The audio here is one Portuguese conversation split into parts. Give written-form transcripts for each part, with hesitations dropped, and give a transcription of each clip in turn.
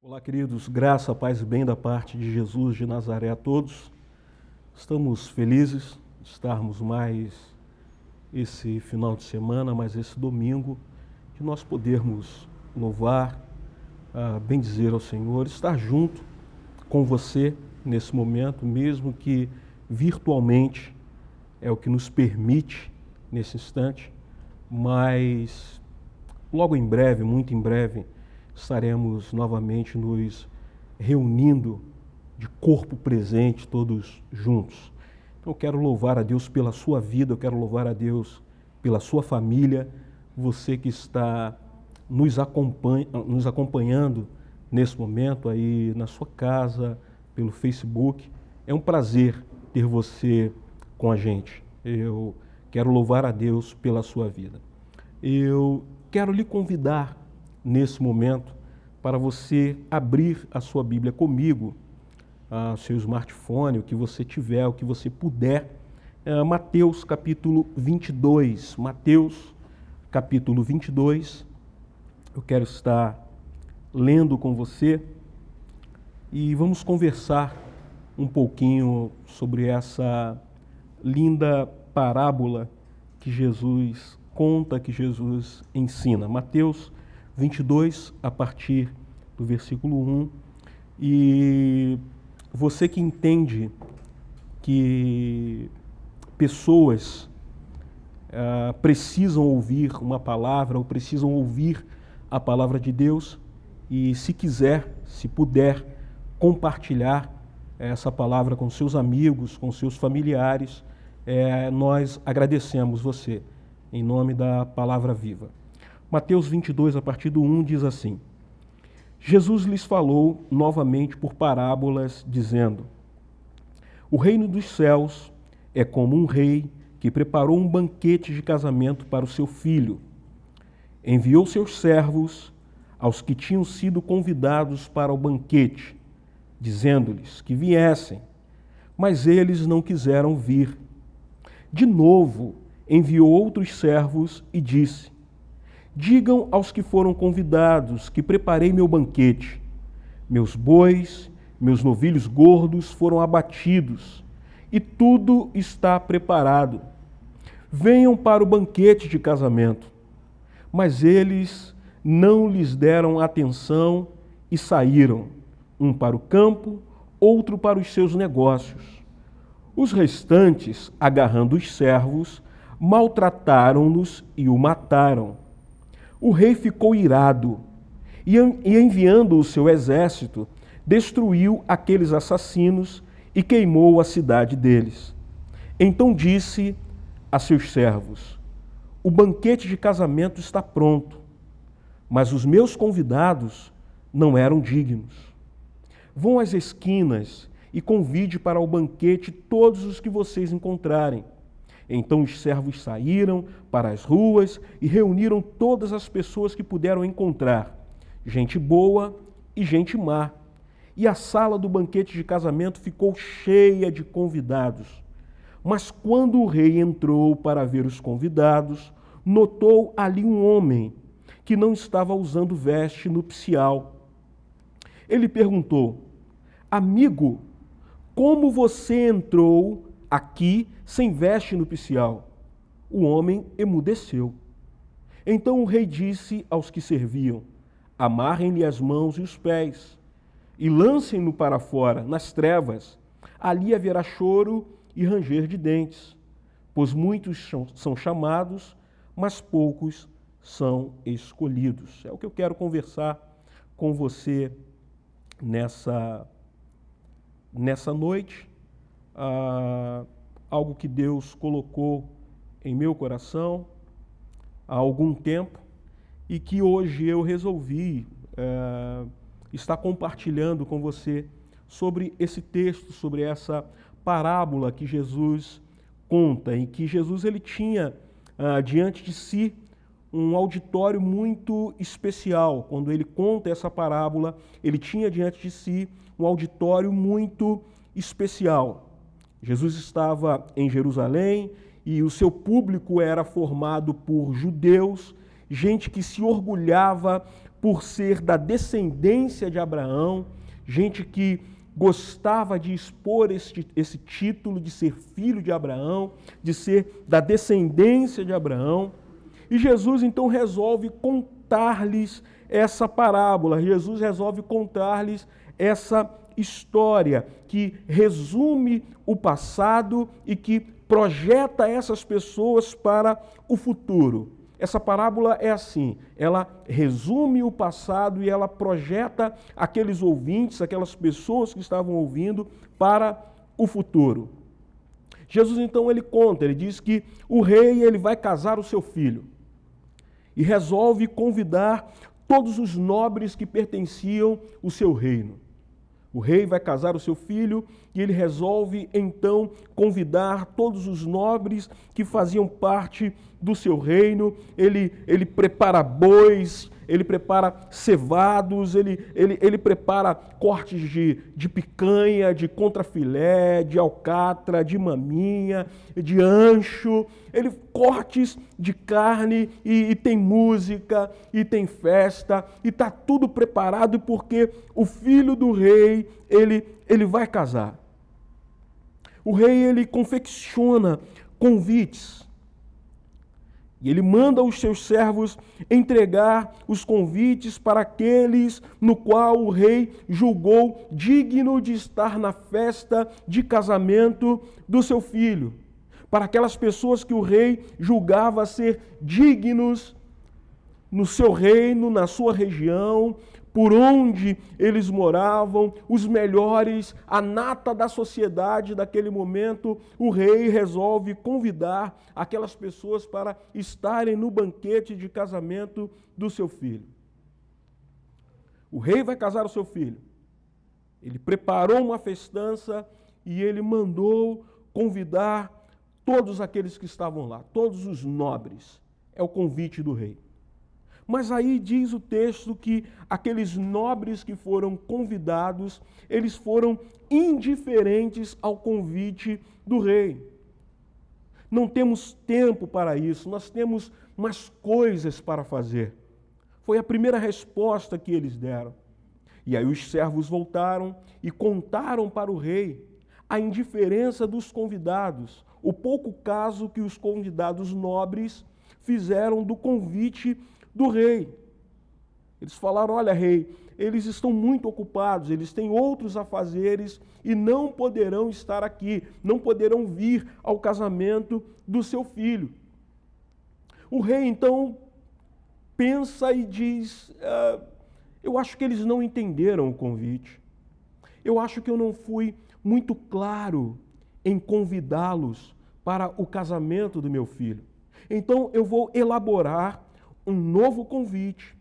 Olá, queridos, graça, paz e bem da parte de Jesus de Nazaré a todos. Estamos felizes de estarmos mais esse final de semana, mais esse domingo, de nós podermos louvar, bendizer ao Senhor, estar junto com você nesse momento, mesmo que virtualmente, é o que nos permite nesse instante, mas logo em breve, muito em breve, estaremos novamente nos reunindo de corpo presente, todos juntos. Então eu quero louvar a Deus pela sua vida, eu quero louvar a Deus pela sua família, você que está nos acompanhando nesse momento aí na sua casa, pelo Facebook. É um prazer ter você com a gente. Eu quero louvar a Deus pela sua vida. Eu quero lhe convidar nesse momento para você abrir a sua Bíblia comigo, seu smartphone, o que você tiver, o que você puder. Mateus capítulo 22. Mateus capítulo 22. Eu quero estar lendo com você e vamos conversar um pouquinho sobre essa linda parábola que Jesus conta, que Jesus ensina. Mateus 22, a partir do versículo 1. E você que entende que pessoas precisam ouvir uma palavra ou precisam ouvir a palavra de Deus, e se quiser, se puder, compartilhar essa palavra com seus amigos, com seus familiares, nós agradecemos você, em nome da Palavra Viva. Mateus 22, a partir do 1, diz assim: Jesus lhes falou novamente por parábolas, dizendo: O reino dos céus é como um rei que preparou um banquete de casamento para o seu filho. Enviou seus servos aos que tinham sido convidados para o banquete, dizendo-lhes que viessem, mas eles não quiseram vir. De novo, enviou outros servos e disse: Digam aos que foram convidados que preparei meu banquete. Meus bois, meus novilhos gordos foram abatidos e tudo está preparado. Venham para o banquete de casamento. Mas eles não lhes deram atenção e saíram, um para o campo, outro para os seus negócios. Os restantes, agarrando os servos, maltrataram-nos e o mataram. O rei ficou irado e, enviando o seu exército, destruiu aqueles assassinos e queimou a cidade deles. Então disse a seus servos: O banquete de casamento está pronto, mas os meus convidados não eram dignos. Vão às esquinas e convide para o banquete todos os que vocês encontrarem. Então os servos saíram para as ruas e reuniram todas as pessoas que puderam encontrar, gente boa e gente má. E a sala do banquete de casamento ficou cheia de convidados. Mas quando o rei entrou para ver os convidados, notou ali um homem que não estava usando veste nupcial. Ele perguntou: Amigo, como você entrou aqui sem veste nupcial? O homem emudeceu. Então o rei disse aos que serviam: Amarrem-lhe as mãos e os pés e lancem-no para fora, nas trevas. Ali haverá choro e ranger de dentes, pois muitos são chamados, mas poucos são escolhidos. É o que eu quero conversar com você nessa noite. Algo que Deus colocou em meu coração há algum tempo e que hoje eu resolvi estar compartilhando com você sobre esse texto, sobre essa parábola que Jesus conta, em que Jesus ele tinha diante de si um auditório muito especial. Quando ele conta essa parábola, ele tinha diante de si um auditório muito especial. Jesus estava em Jerusalém e o seu público era formado por judeus, gente que se orgulhava por ser da descendência de Abraão, gente que gostava de expor esse título de ser filho de Abraão, de ser da descendência de Abraão. E Jesus então resolve contar-lhes essa parábola, Jesus resolve contar-lhes essa história que resume o passado e que projeta essas pessoas para o futuro. Essa parábola é assim, ela resume o passado e ela projeta aqueles ouvintes, aquelas pessoas que estavam ouvindo para o futuro. Jesus então ele conta, ele diz que o rei ele vai casar o seu filho e resolve convidar todos os nobres que pertenciam ao seu reino. O rei vai casar o seu filho e ele resolve então convidar todos os nobres que faziam parte do seu reino. Ele prepara bois, ele prepara cevados, ele prepara cortes de picanha, de contrafilé, de alcatra, de maminha, de ancho. Cortes de carne e tem música e tem festa e está tudo preparado porque o filho do rei ele vai casar. O rei ele confecciona convites e ele manda os seus servos entregar os convites para aqueles no qual o rei julgou digno de estar na festa de casamento do seu filho. Para aquelas pessoas que o rei julgava ser dignos no seu reino, na sua região, por onde eles moravam, os melhores, a nata da sociedade daquele momento, o rei resolve convidar aquelas pessoas para estarem no banquete de casamento do seu filho. O rei vai casar o seu filho. Ele preparou uma festança e ele mandou convidar todos aqueles que estavam lá, todos os nobres. É o convite do rei. Mas aí diz o texto que aqueles nobres que foram convidados, eles foram indiferentes ao convite do rei. Não temos tempo para isso, nós temos mais coisas para fazer. Foi a primeira resposta que eles deram. E aí os servos voltaram e contaram para o rei a indiferença dos convidados, o pouco caso que os convidados nobres fizeram do convite do rei. Eles falaram, olha rei, eles estão muito ocupados, eles têm outros afazeres e não poderão estar aqui, não poderão vir ao casamento do seu filho. O rei então pensa e diz, eu acho que eles não entenderam o convite. Eu acho que eu não fui muito claro em convidá-los para o casamento do meu filho. Então eu vou elaborar um novo convite,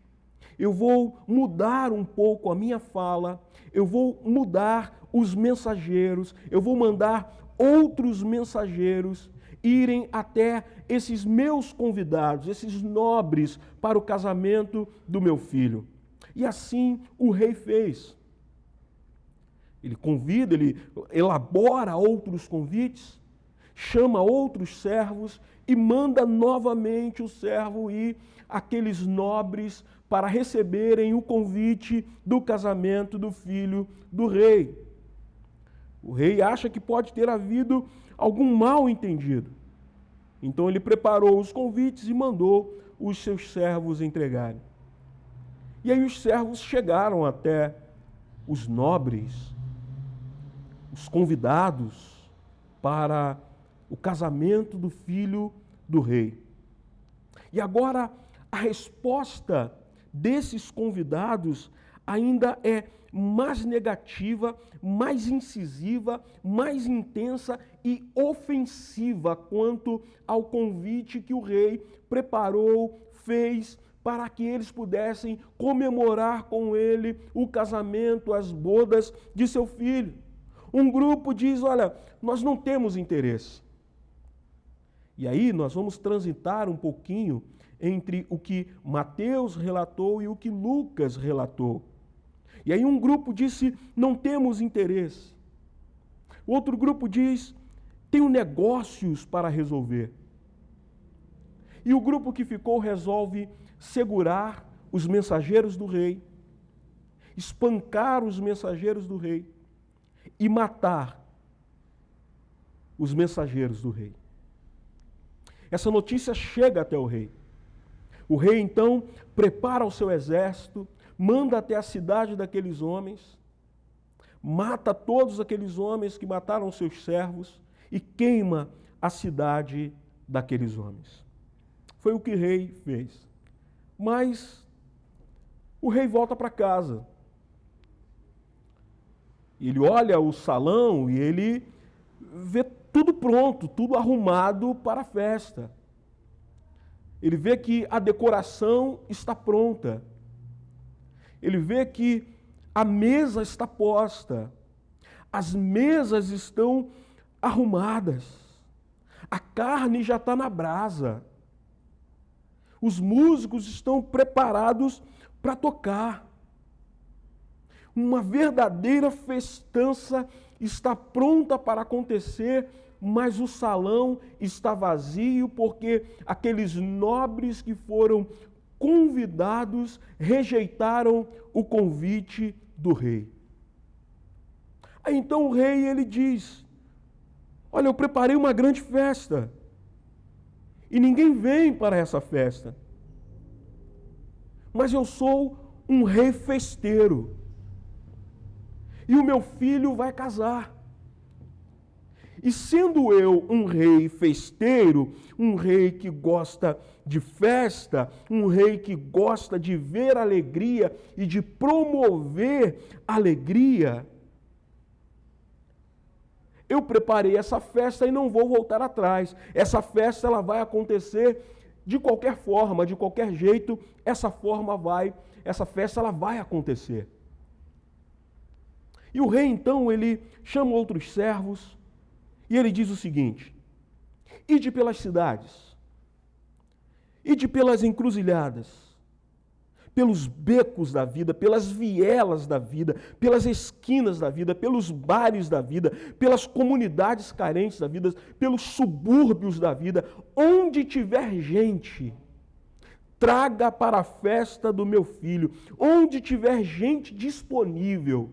eu vou mudar um pouco a minha fala, eu vou mudar os mensageiros, eu vou mandar outros mensageiros irem até esses meus convidados, esses nobres, para o casamento do meu filho. E assim o rei fez. Ele convida, ele elabora outros convites, chama outros servos e manda novamente o servo ir àqueles nobres para receberem o convite do casamento do filho do rei. O rei acha que pode ter havido algum mal entendido. Então ele preparou os convites e mandou os seus servos entregarem. E aí os servos chegaram até os nobres, os convidados para o casamento do filho do rei. E agora a resposta desses convidados ainda é mais negativa, mais incisiva, mais intensa e ofensiva quanto ao convite que o rei preparou, fez para que eles pudessem comemorar com ele o casamento, as bodas de seu filho. Um grupo diz, olha, nós não temos interesse. E aí nós vamos transitar um pouquinho entre o que Mateus relatou e o que Lucas relatou. E aí um grupo disse, não temos interesse. O outro grupo diz, tenho negócios para resolver. E o grupo que ficou resolve segurar os mensageiros do rei, espancar os mensageiros do rei e matar os mensageiros do rei. Essa notícia chega até o rei. O rei, então, prepara o seu exército, manda até a cidade daqueles homens, mata todos aqueles homens que mataram seus servos e queima a cidade daqueles homens. Foi o que o rei fez. Mas o rei volta para casa. Ele olha o salão e ele vê tudo pronto, tudo arrumado para a festa. Ele vê que a decoração está pronta. Ele vê que a mesa está posta. As mesas estão arrumadas. A carne já está na brasa. Os músicos estão preparados para tocar. Uma verdadeira festança está pronta para acontecer, mas o salão está vazio porque aqueles nobres que foram convidados rejeitaram o convite do rei. Aí então o rei ele diz: olha, eu preparei uma grande festa e ninguém vem para essa festa, mas eu sou um rei festeiro e o meu filho vai casar. E sendo eu um rei festeiro, um rei que gosta de festa, um rei que gosta de ver alegria e de promover alegria, eu preparei essa festa e não vou voltar atrás. Essa festa ela vai acontecer de qualquer forma, de qualquer jeito, essa festa ela vai acontecer. E o rei então ele chama outros servos e ele diz o seguinte: ide pelas cidades, ide pelas encruzilhadas, pelos becos da vida, pelas vielas da vida, pelas esquinas da vida, pelos bares da vida, pelas comunidades carentes da vida, pelos subúrbios da vida, onde tiver gente, traga para a festa do meu filho, onde tiver gente disponível,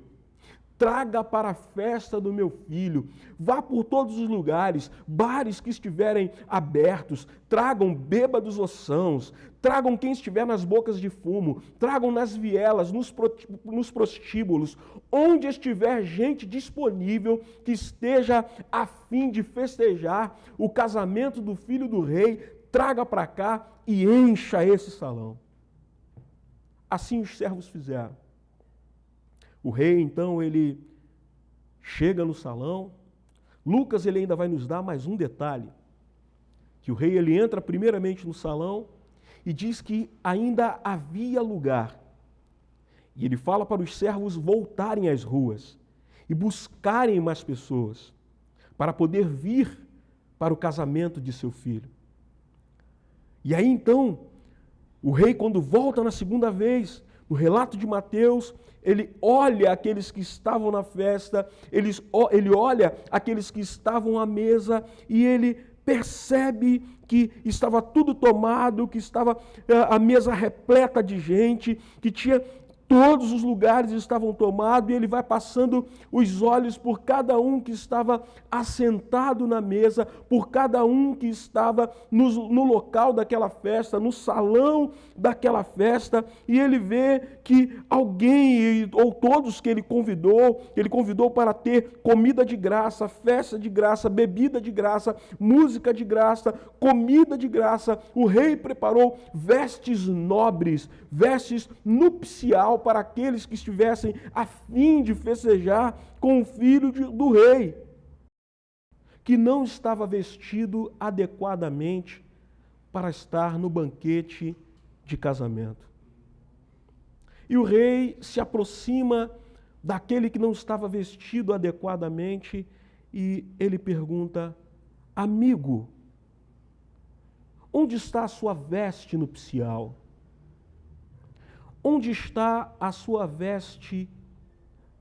traga para a festa do meu filho. Vá por todos os lugares, bares que estiverem abertos, tragam bêbados ou sãos, tragam quem estiver nas bocas de fumo, tragam nas vielas, nos prostíbulos, onde estiver gente disponível que esteja a fim de festejar o casamento do filho do rei, traga para cá e encha esse salão. Assim os servos fizeram. O rei, então, ele chega no salão. Lucas, ele ainda vai nos dar mais um detalhe. Que o rei, ele entra primeiramente no salão e diz que ainda havia lugar. E ele fala para os servos voltarem às ruas e buscarem mais pessoas para poder vir para o casamento de seu filho. E aí, então, o rei, quando volta na segunda vez, no relato de Mateus, ele olha aqueles que estavam na festa, ele olha aqueles que estavam à mesa e ele percebe que estava tudo tomado, que estava a mesa repleta de gente, que tinha todos os lugares estavam tomados, e ele vai passando os olhos por cada um que estava assentado na mesa, por cada um que estava no local daquela festa, no salão daquela festa, e ele vê que alguém, ou todos que ele convidou para ter comida de graça, festa de graça, bebida de graça, música de graça, comida de graça. O rei preparou vestes nobres, vestes nupcial para aqueles que estivessem a fim de festejar com o filho do rei, que não estava vestido adequadamente para estar no banquete de casamento. E o rei se aproxima daquele que não estava vestido adequadamente e ele pergunta: amigo, onde está a sua veste nupcial? Onde está a sua veste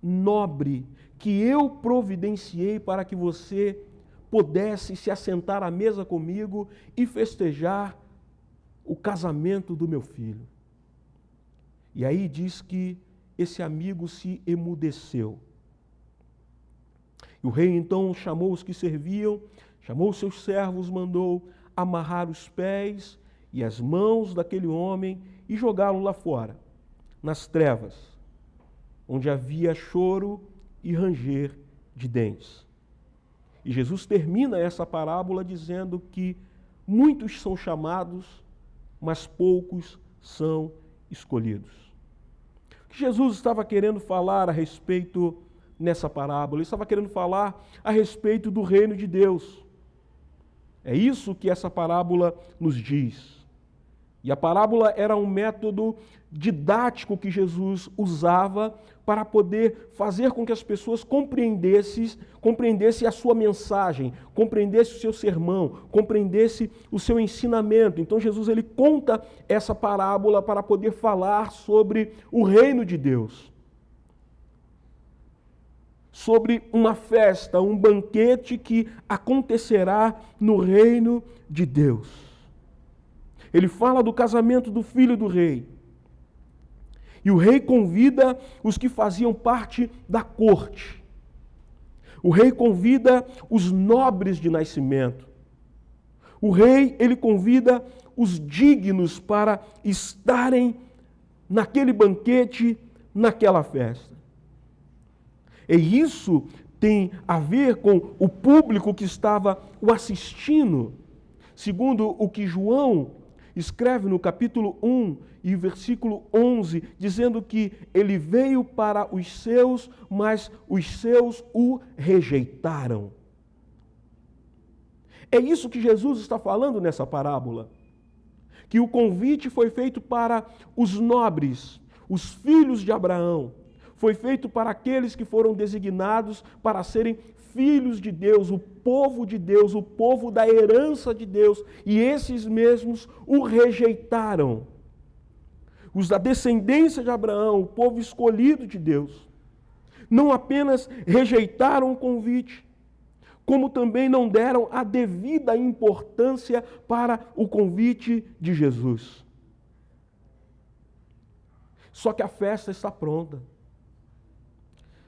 nobre que eu providenciei para que você pudesse se assentar à mesa comigo e festejar o casamento do meu filho? E aí diz que esse amigo se emudeceu. E o rei então chamou os que serviam, chamou os seus servos, mandou amarrar os pés e as mãos daquele homem e jogá-lo lá fora, nas trevas, onde havia choro e ranger de dentes. E Jesus termina essa parábola dizendo que muitos são chamados, mas poucos são escolhidos. O que Jesus estava querendo falar a respeito nessa parábola? Ele estava querendo falar a respeito do reino de Deus. É isso que essa parábola nos diz. E a parábola era um método didático que Jesus usava para poder fazer com que as pessoas compreendessem a sua mensagem, compreendessem o seu sermão, compreendessem o seu ensinamento. Então Jesus ele conta essa parábola para poder falar sobre o reino de Deus. Sobre uma festa, um banquete que acontecerá no reino de Deus. Ele fala do casamento do filho do rei. E o rei convida os que faziam parte da corte. O rei convida os nobres de nascimento. O rei, ele convida os dignos para estarem naquele banquete, naquela festa. E isso tem a ver com o público que estava o assistindo. Segundo o que João escreve no capítulo 1 e versículo 11, dizendo que ele veio para os seus, mas os seus o rejeitaram. É isso que Jesus está falando nessa parábola. Que o convite foi feito para os nobres, os filhos de Abraão. Foi feito para aqueles que foram designados para serem filhos de Deus, o povo da herança de Deus, e esses mesmos o rejeitaram. Os da descendência de Abraão, o povo escolhido de Deus, não apenas rejeitaram o convite, como também não deram a devida importância para o convite de Jesus. Só que a festa está pronta.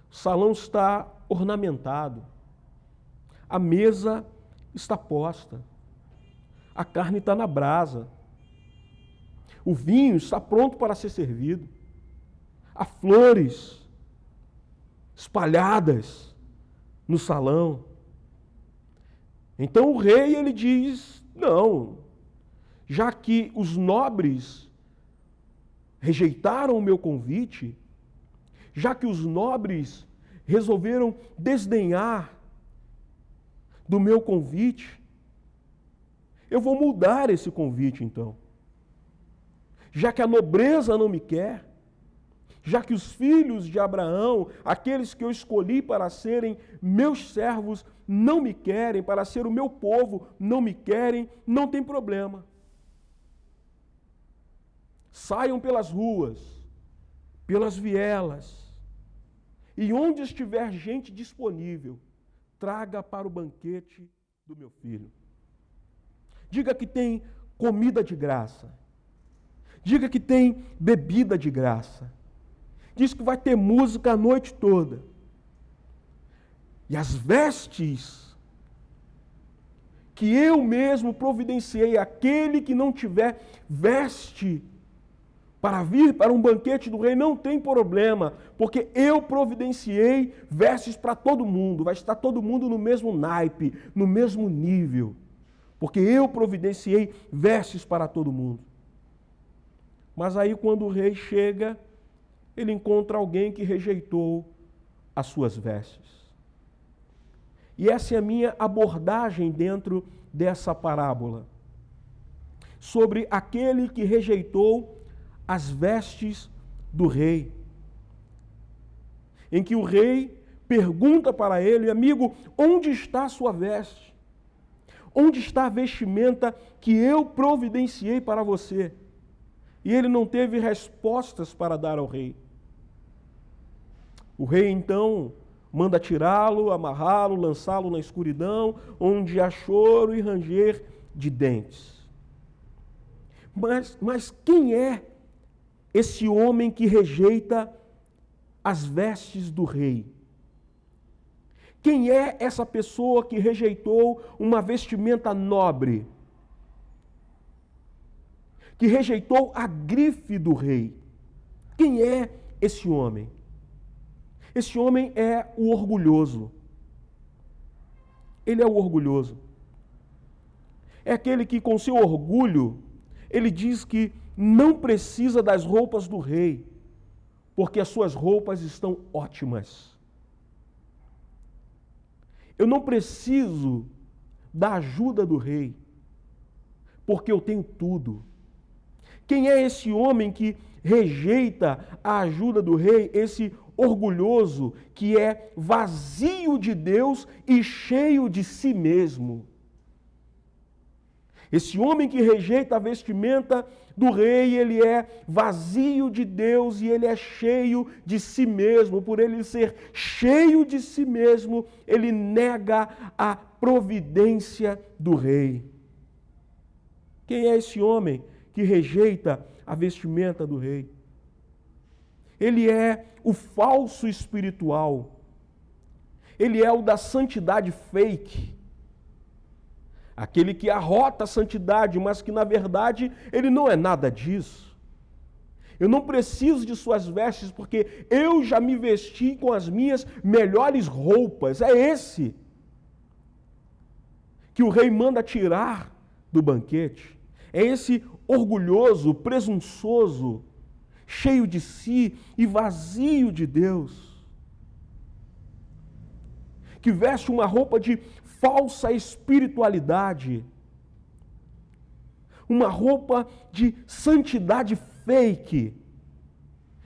O salão está ornamentado. A mesa está posta. A carne está na brasa. O vinho está pronto para ser servido. Há flores espalhadas no salão. Então o rei ele diz: não, já que os nobres rejeitaram o meu convite, já que os nobres resolveram desdenhar do meu convite, eu vou mudar esse convite então. Já que a nobreza não me quer, já que os filhos de Abraão, aqueles que eu escolhi para serem meus servos, não me querem, para ser o meu povo, não me querem, não tem problema. Saiam pelas ruas, pelas vielas, e onde estiver gente disponível, traga para o banquete do meu filho. Diga que tem comida de graça. Diga que tem bebida de graça. Diz que vai ter música a noite toda. E as vestes que eu mesmo providenciei, aquele que não tiver veste para vir para um banquete do rei, não tem problema, porque eu providenciei vestes para todo mundo, vai estar todo mundo no mesmo naipe, no mesmo nível, porque eu providenciei vestes para todo mundo. Mas aí quando o rei chega, ele encontra alguém que rejeitou as suas vestes. E essa é a minha abordagem dentro dessa parábola, sobre aquele que rejeitou as vestes do rei, em que o rei pergunta para ele: amigo, onde está a sua veste? Onde está a vestimenta que eu providenciei para você? E ele não teve respostas para dar ao rei. O rei então manda tirá-lo, amarrá-lo, lançá-lo na escuridão, onde há choro e ranger de dentes. Mas quem é esse homem que rejeita as vestes do rei. Quem é essa pessoa que rejeitou uma vestimenta nobre? Que rejeitou a grife do rei? Quem é esse homem? Esse homem é o orgulhoso. Ele é o orgulhoso. É aquele que, com seu orgulho, ele diz que não precisa das roupas do rei, porque as suas roupas estão ótimas. Eu não preciso da ajuda do rei, porque eu tenho tudo. Quem é esse homem que rejeita a ajuda do rei? Esse orgulhoso que é vazio de Deus e cheio de si mesmo. Esse homem que rejeita a vestimenta do rei, ele é vazio de Deus e ele é cheio de si mesmo. Por ele ser cheio de si mesmo, ele nega a providência do rei. Quem é esse homem que rejeita a vestimenta do rei? Ele é o falso espiritual. Ele é o da santidade fake. Aquele que arrota a santidade, mas que na verdade ele não é nada disso. Eu não preciso de suas vestes porque eu já me vesti com as minhas melhores roupas. É esse que o rei manda tirar do banquete. É esse orgulhoso, presunçoso, cheio de si e vazio de Deus, que veste uma roupa de falsa espiritualidade, uma roupa de santidade fake,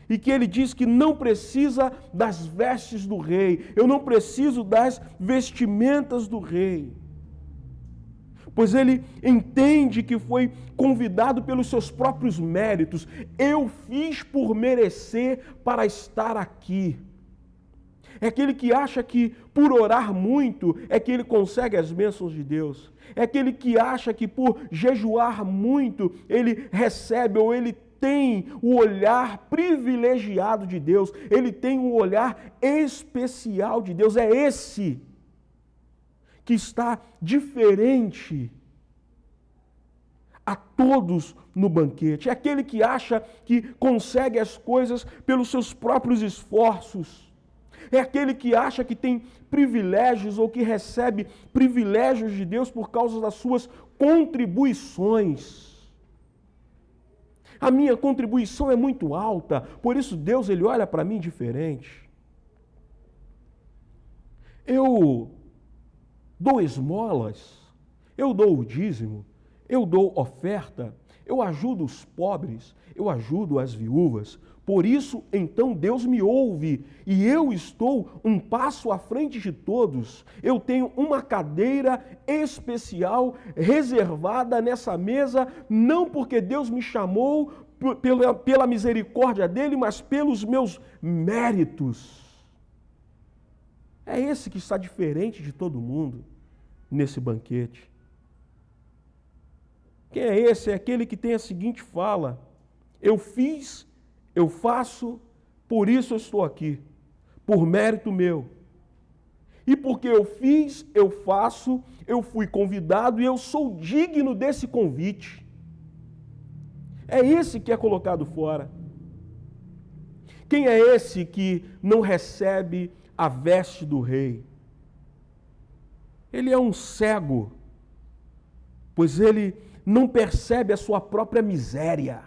e que ele diz que não precisa das vestes do rei. Eu não preciso das vestimentas do rei, pois ele entende que foi convidado pelos seus próprios méritos. Eu fiz por merecer para estar aqui. É aquele que acha que por orar muito é que ele consegue as bênçãos de Deus. É aquele que acha que por jejuar muito ele recebe ou ele tem o olhar privilegiado de Deus. Ele tem um olhar especial de Deus. É esse que está diferente a todos no banquete. É aquele que acha que consegue as coisas pelos seus próprios esforços. É aquele que acha que tem privilégios ou que recebe privilégios de Deus por causa das suas contribuições. A minha contribuição é muito alta, por isso Deus ele olha para mim diferente. Eu dou esmolas, eu dou o dízimo, eu dou oferta, eu ajudo os pobres, eu ajudo as viúvas. Por isso, então, Deus me ouve e eu estou um passo à frente de todos. Eu tenho uma cadeira especial reservada nessa mesa, não porque Deus me chamou pela misericórdia dele, mas pelos meus méritos. É esse que está diferente de todo mundo nesse banquete. Quem é esse? É aquele que tem a seguinte fala: eu fiz, eu faço, por isso eu estou aqui, por mérito meu. E porque eu fiz, eu faço, eu fui convidado e eu sou digno desse convite. É esse que é colocado fora. Quem é esse que não recebe a veste do rei? Ele é um cego, pois ele não percebe a sua própria miséria.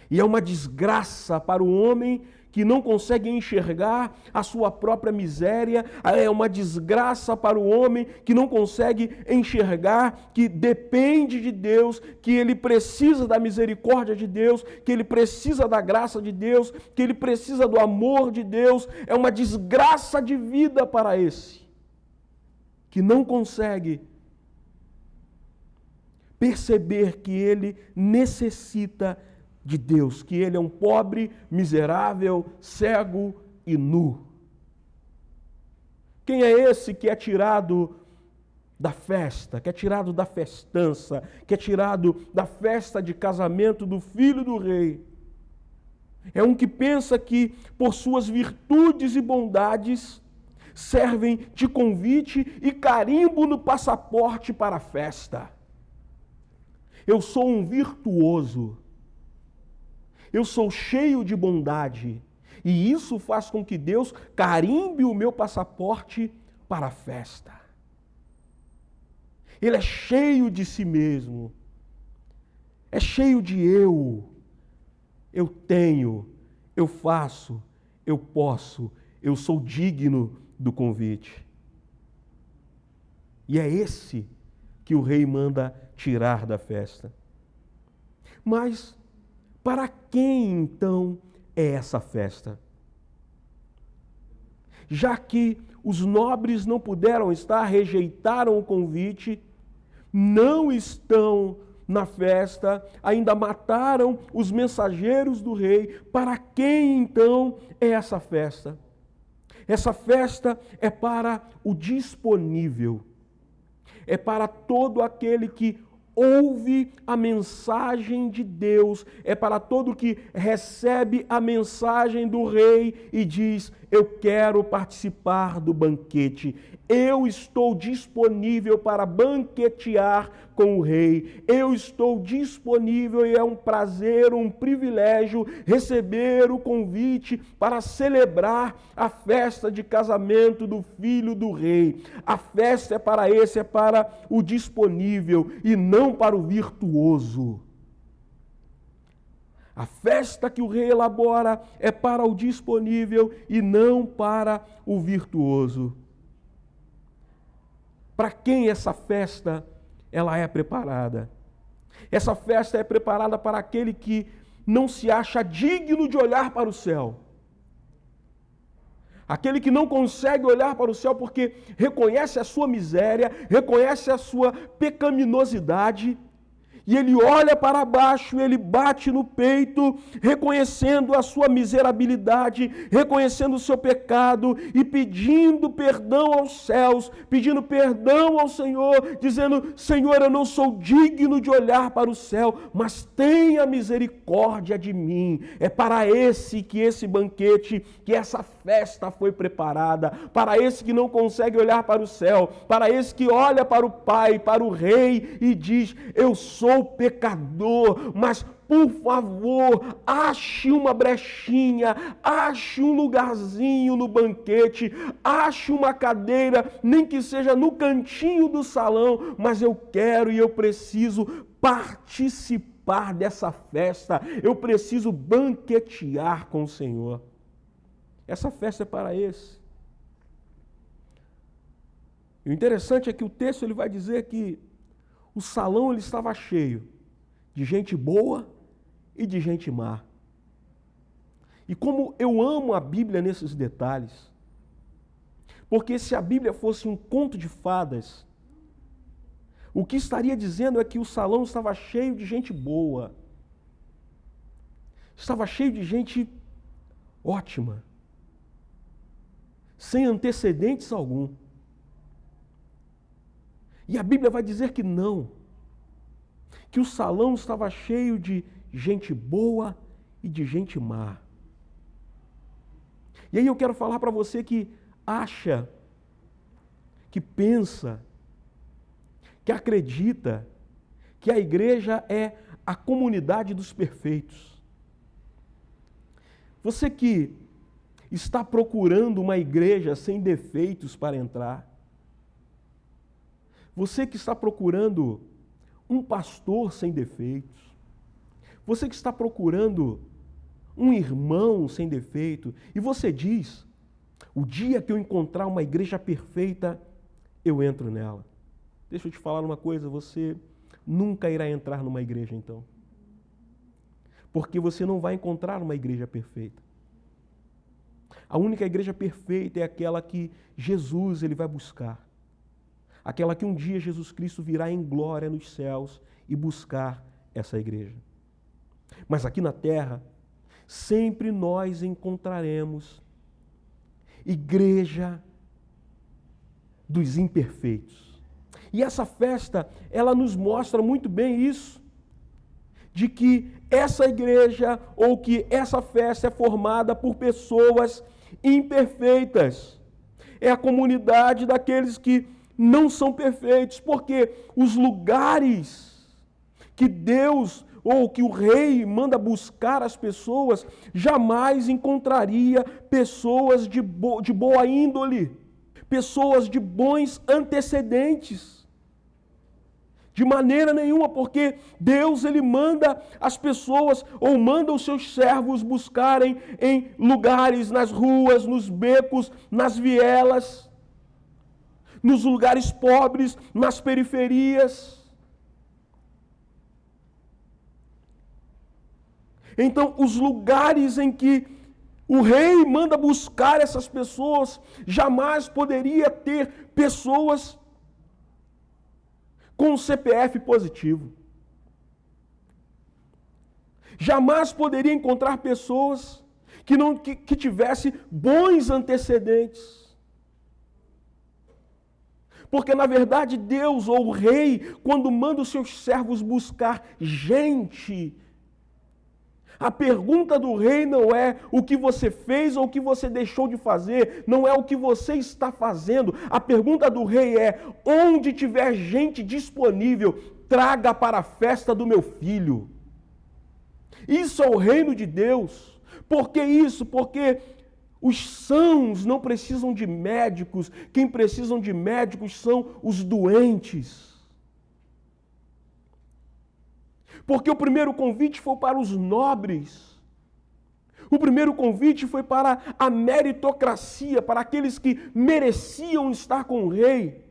E é uma desgraça para o homem que não consegue enxergar a sua própria miséria. É uma desgraça para o homem que não consegue enxergar que depende de Deus, que ele precisa da misericórdia de Deus, que ele precisa da graça de Deus, que ele precisa do amor de Deus. É uma desgraça de vida para esse que não consegue perceber que ele necessita de Deus, que ele é um pobre, miserável, cego e nu. Quem é esse que é tirado da festa, que é tirado da festança, que é tirado da festa de casamento do filho do rei. É um que pensa que, por suas virtudes e bondades, servem de convite e carimbo no passaporte para a festa. Eu sou um virtuoso. Eu sou cheio de bondade. E isso faz com que Deus carimbe o meu passaporte para a festa. Ele é cheio de si mesmo. É cheio de eu. Eu tenho, eu faço, eu posso, eu sou digno do convite. E é esse que o rei manda tirar da festa. Mas para quem então é essa festa? Já que os nobres não puderam estar, rejeitaram o convite, não estão na festa, ainda mataram os mensageiros do rei. Para quem então é essa festa? Essa festa é para o disponível, é para todo aquele que ouve a mensagem de Deus, é para todo que recebe a mensagem do rei e diz: eu quero participar do banquete, eu estou disponível para banquetear com o rei, eu estou disponível e é um prazer, um privilégio receber o convite para celebrar a festa de casamento do filho do rei. A festa é para esse, é para o disponível e não para o virtuoso. A festa que o rei elabora é para o disponível e não para o virtuoso. Para quem essa festa ela é preparada? Essa festa é preparada para aquele que não se acha digno de olhar para o céu. Aquele que não consegue olhar para o céu porque reconhece a sua miséria, reconhece a sua pecaminosidade, e ele olha para baixo, ele bate no peito, reconhecendo a sua miserabilidade, reconhecendo o seu pecado e pedindo perdão aos céus, pedindo perdão ao Senhor, dizendo: Senhor, eu não sou digno de olhar para o céu, mas tenha misericórdia de mim. É para esse que esse banquete, que essa festa foi preparada, para esse que não consegue olhar para o céu, para esse que olha para o Pai, para o Rei e diz: eu sou pecador, mas por favor, ache uma brechinha, ache um lugarzinho no banquete, ache uma cadeira, nem que seja no cantinho do salão, mas eu quero e eu preciso participar dessa festa, eu preciso banquetear com o Senhor. Essa festa é para esse. E o interessante é que o texto ele vai dizer que o salão ele estava cheio de gente boa e de gente má. E como eu amo a Bíblia nesses detalhes, porque se a Bíblia fosse um conto de fadas, o que estaria dizendo é que o salão estava cheio de gente boa, estava cheio de gente ótima, sem antecedentes algum. E a Bíblia vai dizer que não, que o salão estava cheio de gente boa e de gente má. E aí eu quero falar para você que acha, que pensa, que acredita que a igreja é a comunidade dos perfeitos. Você que está procurando uma igreja sem defeitos para entrar, você que está procurando um pastor sem defeitos, você que está procurando um irmão sem defeito, e você diz: o dia que eu encontrar uma igreja perfeita, eu entro nela. Deixa eu te falar uma coisa, você nunca irá entrar numa igreja então. Porque você não vai encontrar uma igreja perfeita. A única igreja perfeita é aquela que Jesus ele vai buscar. Aquela que um dia Jesus Cristo virá em glória nos céus e buscar essa igreja. Mas aqui na terra, sempre nós encontraremos igreja dos imperfeitos. E essa festa, ela nos mostra muito bem isso, de que essa igreja ou que essa festa é formada por pessoas imperfeitas. É a comunidade daqueles que não são perfeitos, porque os lugares que Deus ou que o rei manda buscar as pessoas, jamais encontraria pessoas de boa índole, pessoas de bons antecedentes. De maneira nenhuma, porque Deus ele manda as pessoas ou manda os seus servos buscarem em lugares, nas ruas, nos becos, nas vielas, nos lugares pobres, nas periferias. Então, os lugares em que o rei manda buscar essas pessoas, jamais poderia ter pessoas com CPF positivo. Jamais poderia encontrar pessoas que tivessem bons antecedentes. Porque, na verdade, Deus ou o rei, quando manda os seus servos buscar gente, a pergunta do rei não é o que você fez ou o que você deixou de fazer, não é o que você está fazendo. A pergunta do rei é: onde tiver gente disponível, traga para a festa do meu filho. Isso é o reino de Deus. Por que isso? Porque os sãos não precisam de médicos, quem precisam de médicos são os doentes. Porque o primeiro convite foi para os nobres. O primeiro convite foi para a meritocracia, para aqueles que mereciam estar com o rei.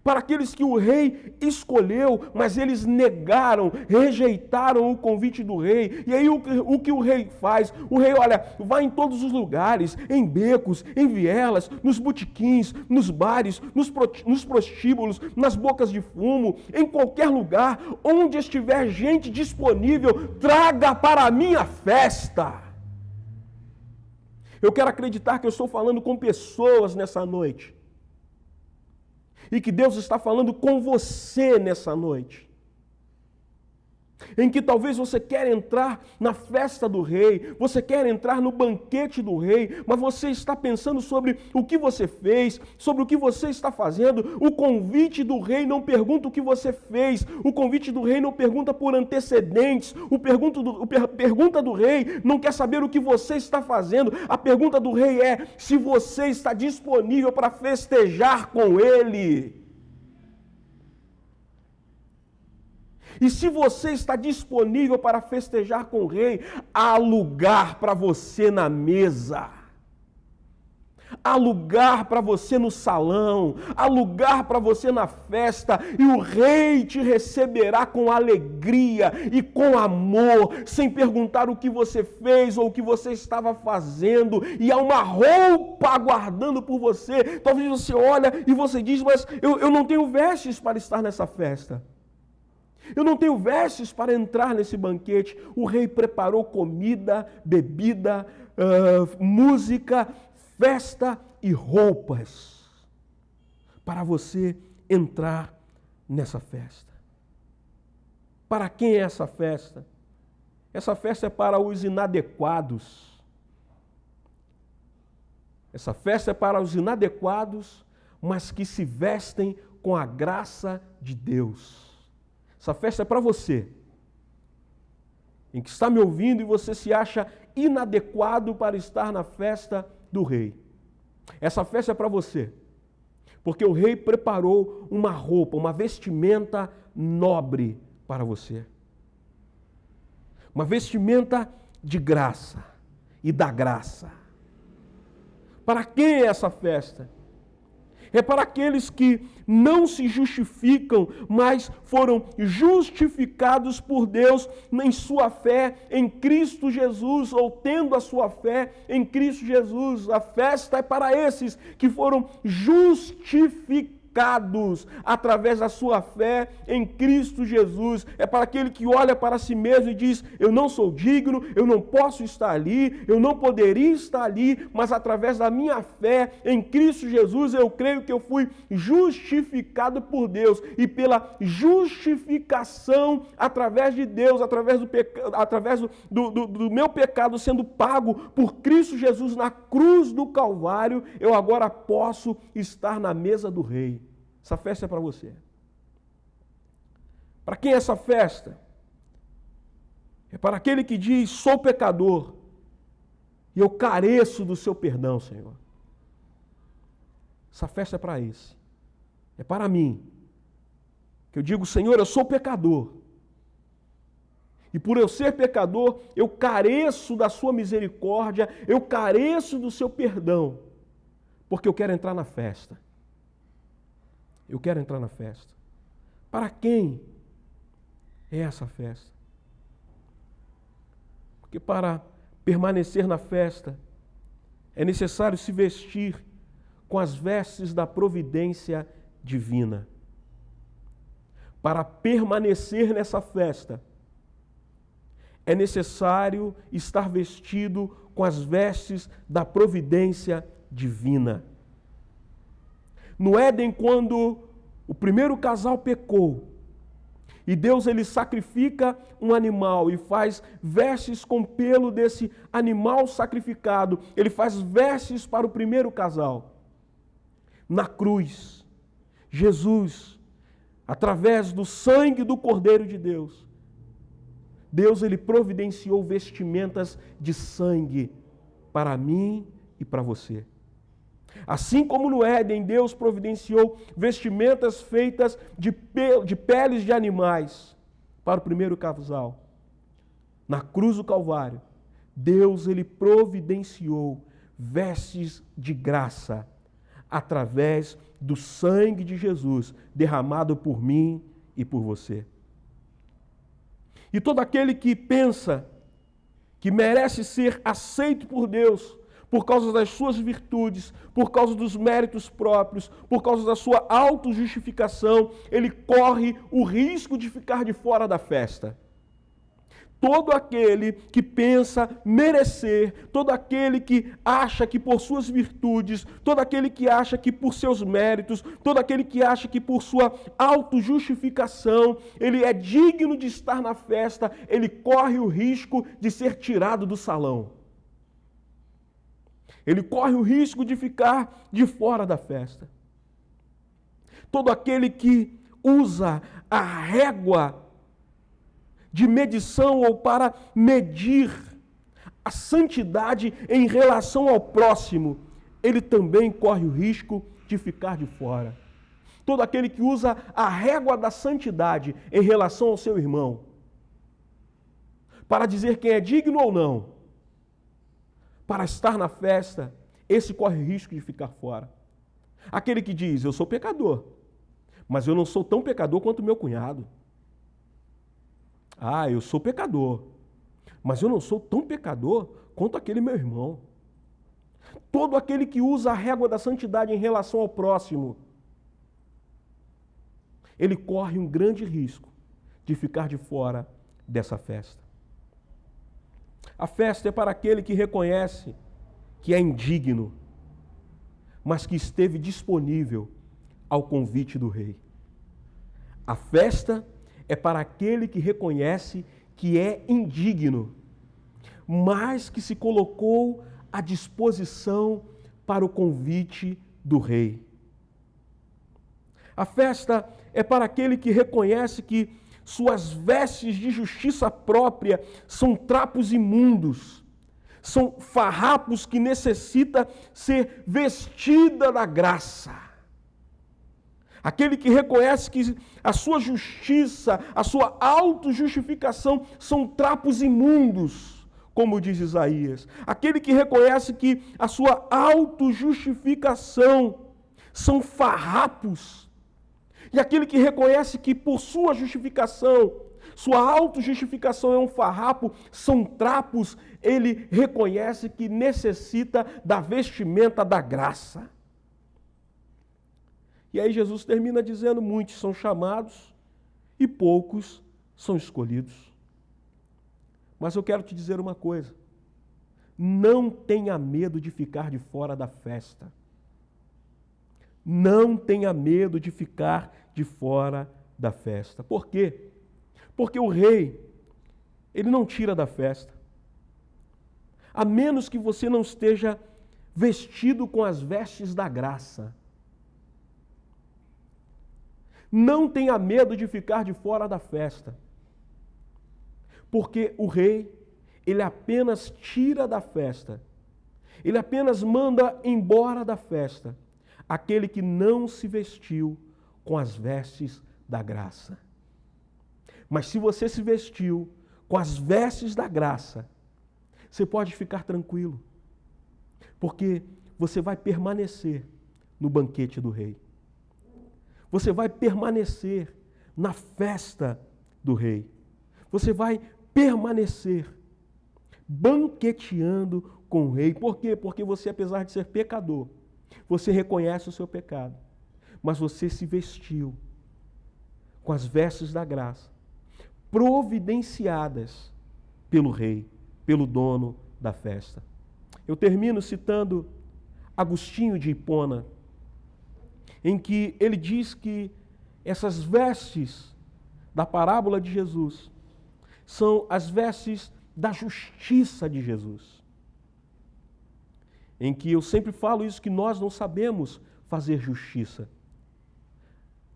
Para aqueles que o rei escolheu, mas eles negaram, rejeitaram o convite do rei. E aí o que o rei faz? O rei, olha, vai em todos os lugares, em becos, em vielas, nos botequins, nos bares, nos prostíbulos, nas bocas de fumo, em qualquer lugar, onde estiver gente disponível, traga para a minha festa. Eu quero acreditar que eu estou falando com pessoas nessa noite. E que Deus está falando com você nessa noite. Em que talvez você quer entrar na festa do rei, você quer entrar no banquete do rei, mas você está pensando sobre o que você fez, sobre o que você está fazendo. O convite do rei não pergunta o que você fez, o convite do rei não pergunta por antecedentes, pergunta do rei não quer saber o que você está fazendo. A pergunta do rei é se você está disponível para festejar com ele. E se você está disponível para festejar com o rei, há lugar para você na mesa. Há lugar para você no salão, há lugar para você na festa, e o rei te receberá com alegria e com amor, sem perguntar o que você fez ou o que você estava fazendo, e há uma roupa aguardando por você. Talvez você olha e você diz, mas eu não tenho vestes para estar nessa festa. Eu não tenho vestes para entrar nesse banquete. O rei preparou comida, bebida, música, festa e roupas para você entrar nessa festa. Para quem é essa festa? Essa festa é para os inadequados. Essa festa é para os inadequados, mas que se vestem com a graça de Deus. Essa festa é para você, em que está me ouvindo e você se acha inadequado para estar na festa do rei. Essa festa é para você, porque o rei preparou uma roupa, uma vestimenta nobre para você. Uma vestimenta de graça e da graça. Para quem é essa festa? É para aqueles que não se justificam, mas foram justificados por Deus em sua fé em Cristo Jesus, ou tendo a sua fé em Cristo Jesus. A festa é para esses que foram justificados justificados através da sua fé em Cristo Jesus. É para aquele que olha para si mesmo e diz: eu não sou digno, eu não posso estar ali, eu não poderia estar ali, mas através da minha fé em Cristo Jesus, eu creio que eu fui justificado por Deus, e pela justificação através de Deus, através do meu pecado sendo pago por Cristo Jesus na cruz do Calvário, eu agora posso estar na mesa do Rei. Essa festa é para você. Para quem é essa festa? É para aquele que diz: sou pecador e eu careço do seu perdão, Senhor. Essa festa é para esse. É para mim. Que eu digo: Senhor, eu sou pecador. E por eu ser pecador, eu careço da sua misericórdia, eu careço do seu perdão, porque eu quero entrar na festa. Eu quero entrar na festa. Para quem é essa festa? Porque para permanecer na festa, é necessário se vestir com as vestes da providência divina. Para permanecer nessa festa, é necessário estar vestido com as vestes da providência divina. No Éden, quando o primeiro casal pecou, e Deus ele sacrifica um animal e faz vestes com pelo desse animal sacrificado, ele faz vestes para o primeiro casal. Na cruz, Jesus, através do sangue do Cordeiro de Deus, Deus ele providenciou vestimentas de sangue para mim e para você. Assim como no Éden, Deus providenciou vestimentas feitas de peles de animais para o primeiro casal. Na cruz do Calvário, Deus ele providenciou vestes de graça através do sangue de Jesus derramado por mim e por você. E todo aquele que pensa que merece ser aceito por Deus por causa das suas virtudes, por causa dos méritos próprios, por causa da sua autojustificação, ele corre o risco de ficar de fora da festa. Todo aquele que pensa merecer, todo aquele que acha que por suas virtudes, todo aquele que acha que por seus méritos, todo aquele que acha que por sua autojustificação, ele é digno de estar na festa, ele corre o risco de ser tirado do salão. Ele corre o risco de ficar de fora da festa. Todo aquele que usa a régua de medição ou para medir a santidade em relação ao próximo, ele também corre o risco de ficar de fora. Todo aquele que usa a régua da santidade em relação ao seu irmão, para dizer quem é digno ou não, para estar na festa, esse corre o risco de ficar fora. Aquele que diz: eu sou pecador, mas eu não sou tão pecador quanto meu cunhado. Ah, eu sou pecador, mas eu não sou tão pecador quanto aquele meu irmão. Todo aquele que usa a régua da santidade em relação ao próximo, ele corre um grande risco de ficar de fora dessa festa. A festa é para aquele que reconhece que é indigno, mas que esteve disponível ao convite do Rei. A festa é para aquele que reconhece que é indigno, mas que se colocou à disposição para o convite do Rei. A festa é para aquele que reconhece que suas vestes de justiça própria são trapos imundos, são farrapos que necessita ser vestida da graça. Aquele que reconhece que a sua justiça, a sua autojustificação são trapos imundos, como diz Isaías. Aquele que reconhece que a sua autojustificação são farrapos. E aquele que reconhece que por sua justificação, sua autojustificação é um farrapo, são trapos, ele reconhece que necessita da vestimenta da graça. E aí Jesus termina dizendo: muitos são chamados e poucos são escolhidos. Mas eu quero te dizer uma coisa: não tenha medo de ficar de fora da festa. Não tenha medo de ficar de fora da festa. Por quê? Porque o rei, ele não tira da festa. A menos que você não esteja vestido com as vestes da graça. Não tenha medo de ficar de fora da festa. Porque o rei, ele apenas tira da festa. Ele apenas manda embora da festa aquele que não se vestiu com as vestes da graça. Mas se você se vestiu com as vestes da graça, você pode ficar tranquilo, porque você vai permanecer no banquete do rei. Você vai permanecer na festa do rei. Você vai permanecer banqueteando com o rei. Por quê? Porque você, apesar de ser pecador, você reconhece o seu pecado, mas você se vestiu com as vestes da graça, providenciadas pelo rei, pelo dono da festa. Eu termino citando Agostinho de Hipona, em que ele diz que essas vestes da parábola de Jesus são as vestes da justiça de Jesus. Em que eu sempre falo isso, que nós não sabemos fazer justiça.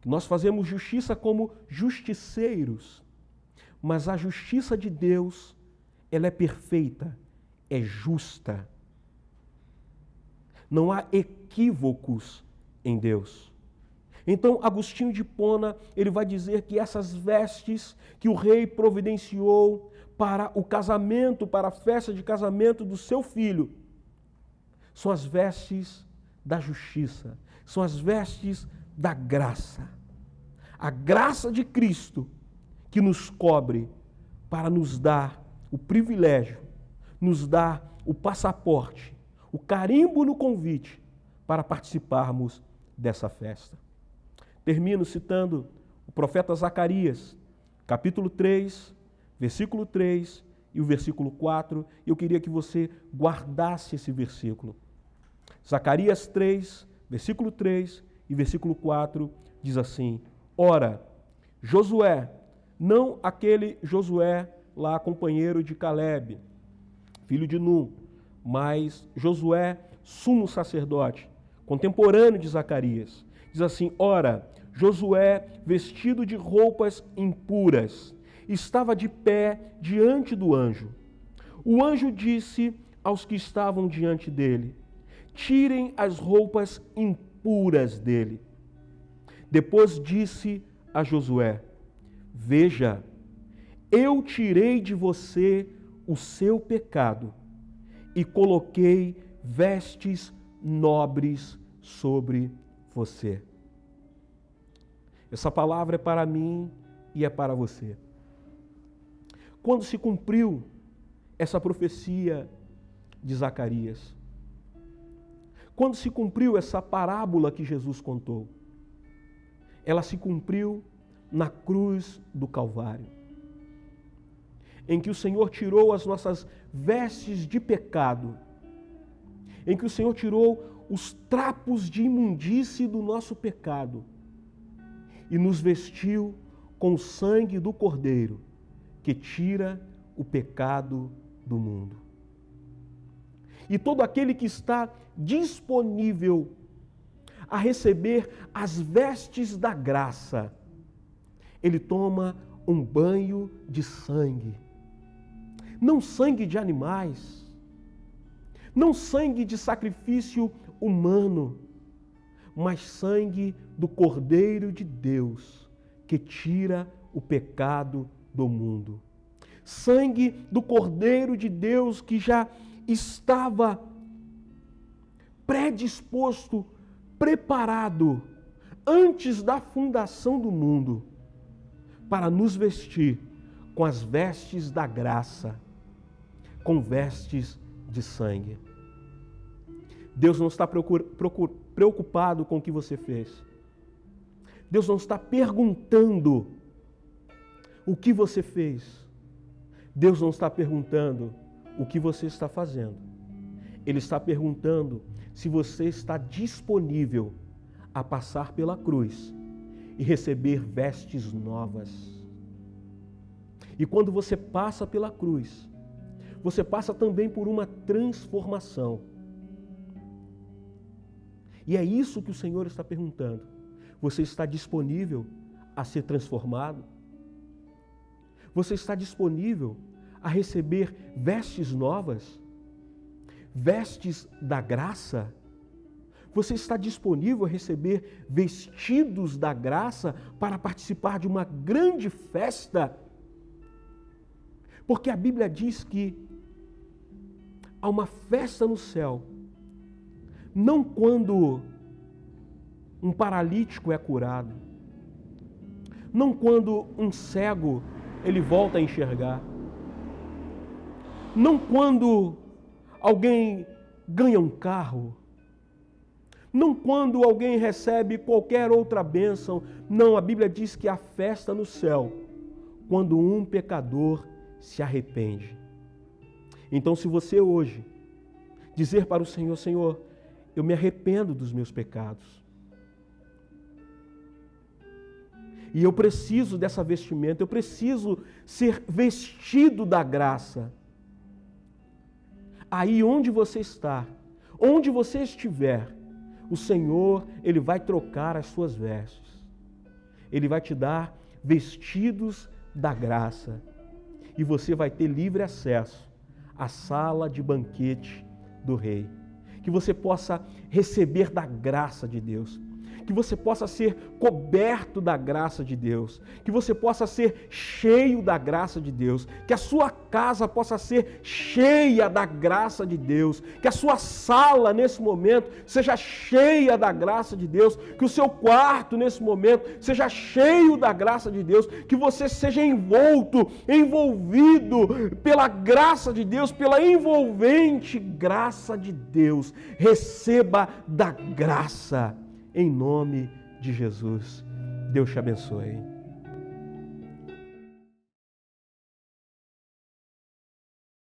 Nós fazemos justiça como justiceiros, mas a justiça de Deus, ela é perfeita, é justa. Não há equívocos em Deus. Então, Agostinho de Hipona, ele vai dizer que essas vestes que o rei providenciou para o casamento, para a festa de casamento do seu filho, são as vestes da justiça, são as vestes da graça. A graça de Cristo que nos cobre para nos dar o privilégio, nos dar o passaporte, o carimbo no convite para participarmos dessa festa. Termino citando o profeta Zacarias, capítulo 3, versículo 3 e o versículo 4. Eu queria que você guardasse esse versículo. Zacarias 3, versículo 3 e versículo 4 diz assim: ora, Josué, não aquele Josué lá, companheiro de Caleb, filho de Nun, mas Josué, sumo sacerdote, contemporâneo de Zacarias, diz assim: ora, Josué, vestido de roupas impuras, estava de pé diante do anjo. O anjo disse aos que estavam diante dele: tirem as roupas impuras dele. Depois disse a Josué: veja, eu tirei de você o seu pecado e coloquei vestes nobres sobre você. Essa palavra é para mim e é para você. Quando se cumpriu essa profecia de Zacarias, quando se cumpriu essa parábola que Jesus contou, ela se cumpriu na cruz do Calvário, em que o Senhor tirou as nossas vestes de pecado, em que o Senhor tirou os trapos de imundície do nosso pecado e nos vestiu com o sangue do Cordeiro, que tira o pecado do mundo. E todo aquele que está disponível a receber as vestes da graça, ele toma um banho de sangue. Não sangue de animais, não sangue de sacrifício humano, mas sangue do Cordeiro de Deus, que tira o pecado do mundo. Sangue do Cordeiro de Deus que já estava predisposto, preparado, antes da fundação do mundo, para nos vestir com as vestes da graça, com vestes de sangue. Deus não está preocupado com o que você fez. Deus não está perguntando o que você fez. Deus não está perguntando o que você está fazendo. Ele está perguntando se você está disponível a passar pela cruz e receber vestes novas. E quando você passa pela cruz, você passa também por uma transformação. E é isso que o Senhor está perguntando. Você está disponível a ser transformado? Você está disponível a receber vestes novas? Vestes da graça? Você está disponível a receber vestidos da graça para participar de uma grande festa? Porque a Bíblia diz que há uma festa no céu, não quando um paralítico é curado, não quando um cego ele volta a enxergar, não quando alguém ganha um carro, não quando alguém recebe qualquer outra bênção. Não, a Bíblia diz que há festa no céu quando um pecador se arrepende. Então, se você hoje dizer para o Senhor: Senhor, eu me arrependo dos meus pecados, e eu preciso dessa vestimenta, eu preciso ser vestido da graça. Aí onde você está, onde você estiver, o Senhor, Ele vai trocar as suas vestes. Ele vai te dar vestidos da graça. E você vai ter livre acesso à sala de banquete do Rei. Que você possa receber da graça de Deus. Que você possa ser coberto da graça de Deus, que você possa ser cheio da graça de Deus, que a sua casa possa ser cheia da graça de Deus, que a sua sala nesse momento seja cheia da graça de Deus, que o seu quarto nesse momento seja cheio da graça de Deus, que você seja envolvido pela graça de Deus, pela envolvente graça de Deus. Receba da graça. Em nome de Jesus. Deus te abençoe.